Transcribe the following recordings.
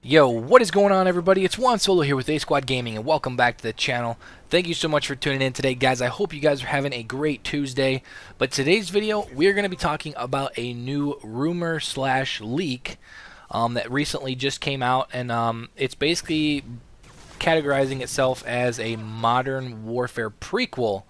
Yo, what is going on, everybody? It's Juan Solo here with ASQD Gaming, and welcome back to the channel. Thank you so much for tuning in today, guys. I hope you guys are having a great Tuesday. But today's video, we're going to be talking about a new rumor slash leak that recently just came out, and it's basically categorizing itself as a Modern Warfare prequel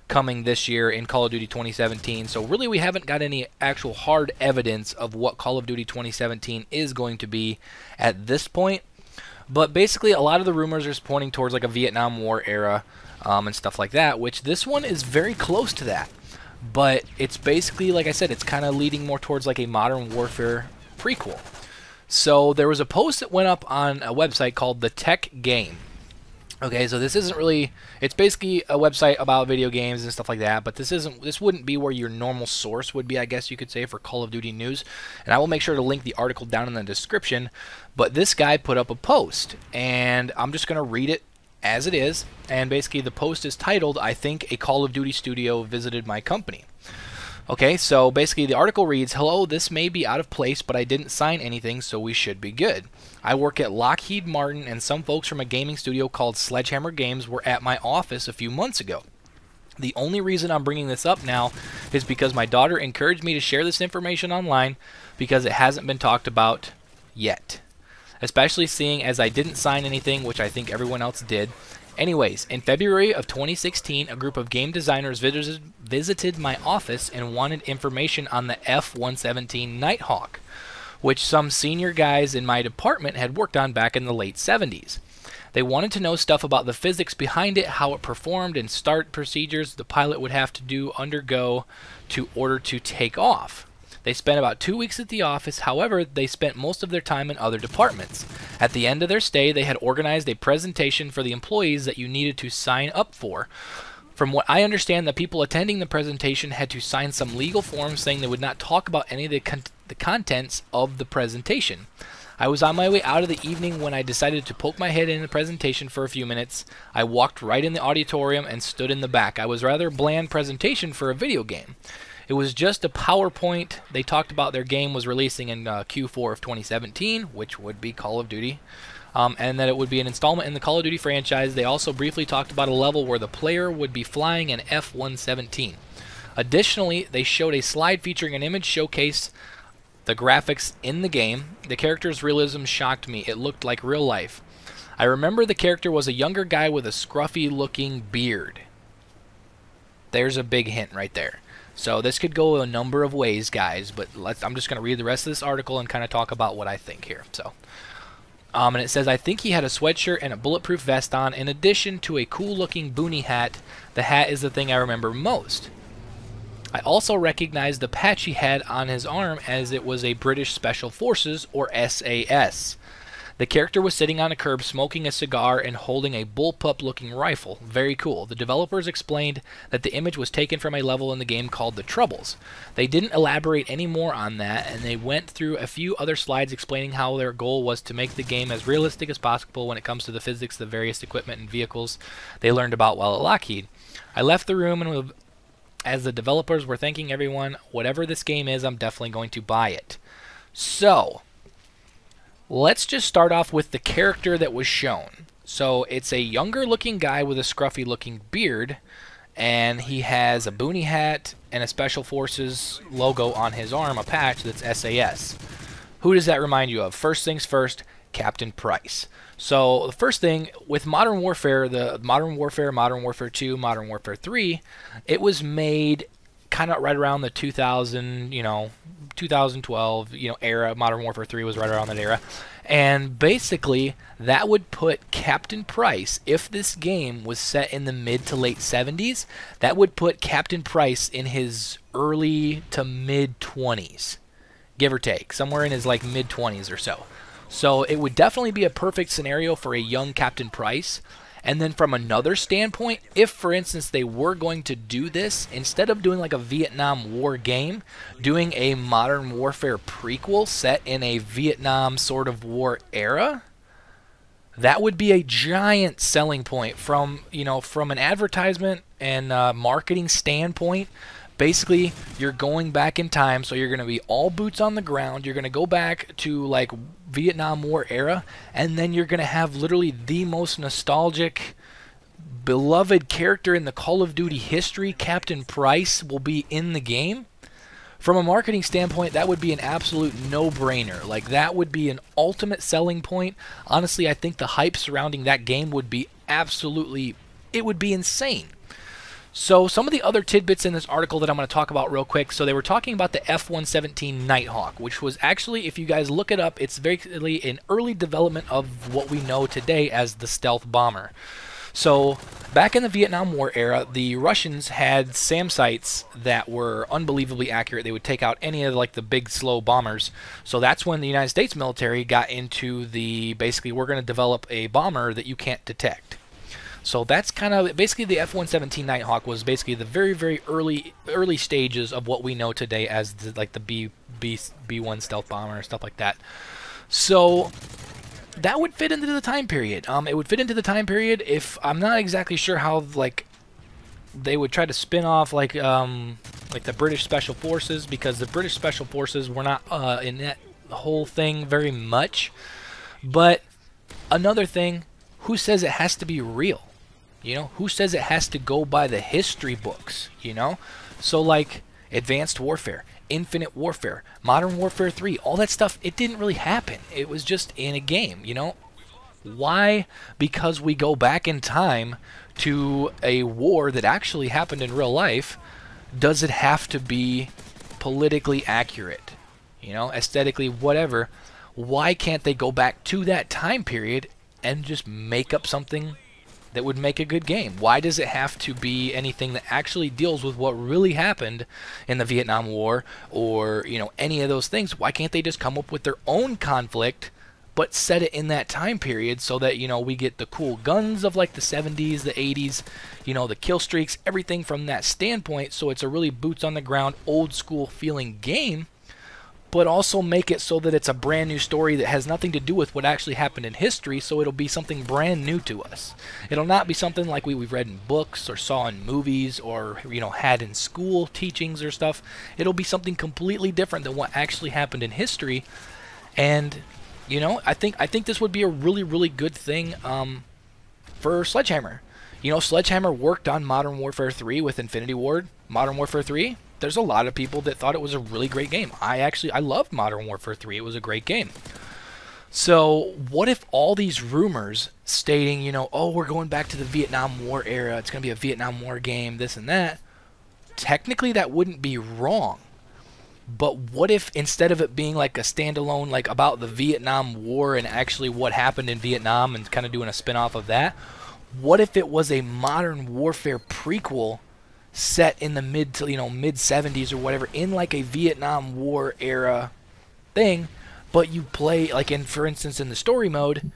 coming this year in Call of Duty 2017. So really we haven't got any actual hard evidence of what Call of Duty 2017 is going to be at this point. But basically a lot of the rumors are pointing towards like a Vietnam War era and stuff like that, which this one is very close to that. But it's basically, like I said, it's kind of leading more towards like a Modern Warfare prequel. So there was a post that went up on a website called The Tech Game. Okay, so this isn't really, it's basically a website about video games and stuff like that, but this wouldn't be where your normal source would be, I guess you could say, for Call of Duty news. And I will make sure to link the article down in the description. But this guy put up a post, and I'm just going to read it as it is. And basically the post is titled, "I think a Call of Duty studio visited my company." Okay, so basically the article reads, "Hello, this may be out of place, but I didn't sign anything, so we should be good. I work at Lockheed Martin, and some folks from a gaming studio called Sledgehammer Games were at my office a few months ago. The only reason I'm bringing this up now is because my daughter encouraged me to share this information online because it hasn't been talked about yet. Especially seeing as I didn't sign anything, which I think everyone else did. Anyways, in February of 2016, a group of game designers visited my office and wanted information on the F-117 Nighthawk, which some senior guys in my department had worked on back in the late 70s. They wanted to know stuff about the physics behind it, how it performed, and start procedures the pilot would have to undergo to order to take off. They spent about 2 weeks at the office. However, they spent most of their time in other departments. At the end of their stay, they had organized a presentation for the employees that you needed to sign up for. From what I understand, the people attending the presentation had to sign some legal forms saying they would not talk about any of the contents of the presentation. I was on my way out of the evening when I decided to poke my head in the presentation for a few minutes. I walked right in the auditorium and stood in the back. I was rather a bland presentation for a video game. It was just a PowerPoint. They talked about their game was releasing in Q4 of 2017, which would be Call of Duty, and that it would be an installment in the Call of Duty franchise. They also briefly talked about a level where the player would be flying an F-117. Additionally, they showed a slide featuring an image showcase the graphics in the game. The character's realism shocked me. It looked like real life. I remember the character was a younger guy with a scruffy looking beard." There's a big hint right there. So this could go a number of ways, guys, but I'm just going to read the rest of this article and kind of talk about what I think here. So, and it says, "I think he had a sweatshirt and a bulletproof vest on, in addition to a cool-looking boonie hat. The hat is the thing I remember most. I also recognized the patch he had on his arm as it was a British Special Forces, or SAS. The character was sitting on a curb smoking a cigar and holding a bullpup-looking rifle. Very cool. The developers explained that the image was taken from a level in the game called The Troubles. They didn't elaborate any more on that, and they went through a few other slides explaining how their goal was to make the game as realistic as possible when it comes to the physics of the various equipment and vehicles they learned about while at Lockheed. I left the room, and as the developers were thanking everyone, whatever this game is, I'm definitely going to buy it." So, let's just start off with the character that was shown. So it's a younger looking guy with a scruffy looking beard, and he has a boonie hat and a Special Forces logo on his arm, a patch that's SAS. Who does that remind you of? First things first, Captain Price. So the first thing with Modern Warfare, the Modern Warfare, Modern Warfare 2, Modern Warfare 3, it was made kind of right around the 2012, era. Modern Warfare 3 was right around that era. And basically, that would put Captain Price, if this game was set in the mid to late 70s, that would put Captain Price in his early to mid 20s, give or take, somewhere in his like mid 20s or so. So it would definitely be a perfect scenario for a young Captain Price. And then from another standpoint, if, for instance, they were going to do this, instead of doing like a Vietnam War game, doing a Modern Warfare prequel set in a Vietnam sort of war era, that would be a giant selling point from, from an advertisement and marketing standpoint. basically you're going back in time, so you're going to be all boots on the ground. You're going to go back to like Vietnam War era, and then you're going to have literally the most nostalgic, beloved character in the Call of Duty history. Captain Price will be in the game. From a marketing standpoint, that would be an absolute no-brainer. Like, that would be an ultimate selling point. Honestly, I think the hype surrounding that game would be absolutely, it would be insane. So some of the other tidbits in this article that I'm going to talk about real quick. So they were talking about the F-117 Nighthawk, which was actually, if you guys look it up, it's basically an early development of what we know today as the stealth bomber. So back in the Vietnam War era, the Russians had SAM sites that were unbelievably accurate. They would take out any of like the big slow bombers. So that's when the United States military got into the, basically, we're going to develop a bomber that you can't detect. So that's kind of basically the F-117 Nighthawk was basically the very early stages of what we know today as the, like the B-1 stealth bomber and stuff like that. So that would fit into the time period. It would fit into the time period if I'm not exactly sure how like they would try to spin off like the British Special Forces, because the British Special Forces were not in that whole thing very much. But another thing, who says it has to be real? You know, who says it has to go by the history books? You know, so like Advanced Warfare, Infinite Warfare, Modern Warfare 3, all that stuff, it didn't really happen. It was just in a game, you know? Why? Because we go back in time to a war that actually happened in real life, does it have to be politically accurate? You know, aesthetically, whatever. Why can't they go back to that time period and just make up something that would make a good game? Why does it have to be anything that actually deals with what really happened in the Vietnam War, or, you know, any of those things? Why can't they just come up with their own conflict but set it in that time period so that, you know, we get the cool guns of like the 70s, the 80s, you know, the kill streaks, everything from that standpoint, so it's a really boots on the ground, old school feeling game, but also make it so that it's a brand new story that has nothing to do with what actually happened in history, so it'll be something brand new to us. It'll not be something like we've read in books or saw in movies or, you know, had in school teachings or stuff. It'll be something completely different than what actually happened in history. And, you know, I think this would be a really good thing for Sledgehammer. You know, Sledgehammer worked on Modern Warfare 3 with Infinity Ward. Modern Warfare 3, there's a lot of people that thought it was a really great game. I loved Modern Warfare 3. It was a great game. So what if all these rumors stating, you know, oh, we're going back to the Vietnam War era, it's going to be a Vietnam War game, this and that, technically that wouldn't be wrong. But what if instead of it being like a standalone, like about the Vietnam War and actually what happened in Vietnam and kind of doing a spin-off of that, what if it was a Modern Warfare prequel set in the mid 70s or whatever, in like a Vietnam War era thing, but you play like for instance in the story mode,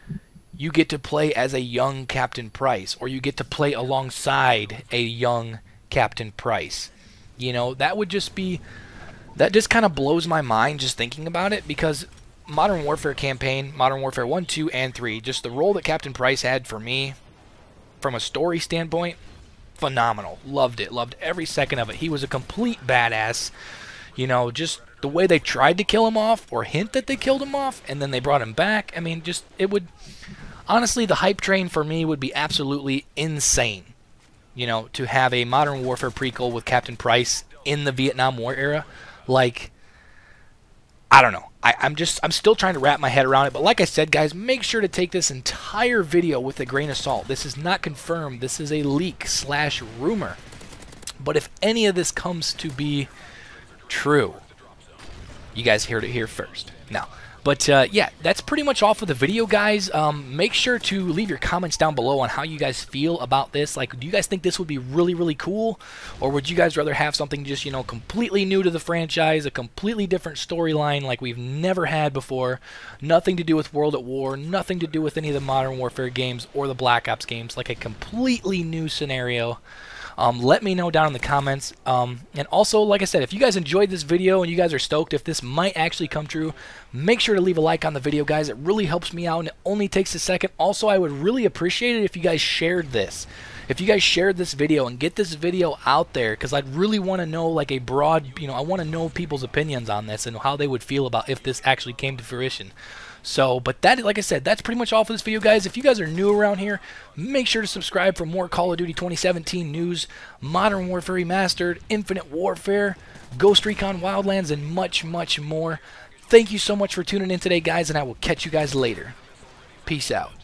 you get to play as a young Captain Price, or you get to play alongside a young Captain Price. You know, that just kind of blows my mind just thinking about it, because Modern Warfare campaign, Modern Warfare 1, 2, and 3, just the role that Captain Price had for me from a story standpoint, phenomenal. Loved it. Loved every second of it. He was a complete badass. You know, just the way they tried to kill him off or hint that they killed him off and then they brought him back. I mean, just, it would, honestly, the hype train for me would be absolutely insane. You know, to have a Modern Warfare prequel with Captain Price in the Vietnam War era. Like, I don't know. I'm still trying to wrap my head around it. But like I said, guys, make sure to take this entire video with a grain of salt. This is not confirmed. This is a leak / rumor. But if any of this comes to be true, you guys heard it here first. Now, but yeah, that's pretty much all for the video, guys. Make sure to leave your comments down below on how you guys feel about this. Like, do you guys think this would be really cool? Or would you guys rather have something just, you know, completely new to the franchise, a completely different storyline like we've never had before, nothing to do with World at War, nothing to do with any of the Modern Warfare games or the Black Ops games, like a completely new scenario? Let me know down in the comments. And also, like I said, if you guys enjoyed this video and you guys are stoked if this might actually come true, make sure to leave a like on the video, guys. It really helps me out, and it only takes a second. Also, I would really appreciate it if you guys shared this. If you guys shared this video and get this video out there, because I'd really want to know, like, a broad, I want to know people's opinions on this and how they would feel about if this actually came to fruition. So, but that, like I said, that's pretty much all for this video, guys. If you guys are new around here, make sure to subscribe for more Call of Duty 2017 news, Modern Warfare Remastered, Infinite Warfare, Ghost Recon Wildlands, and much, much more. Thank you so much for tuning in today, guys, and I will catch you guys later. Peace out.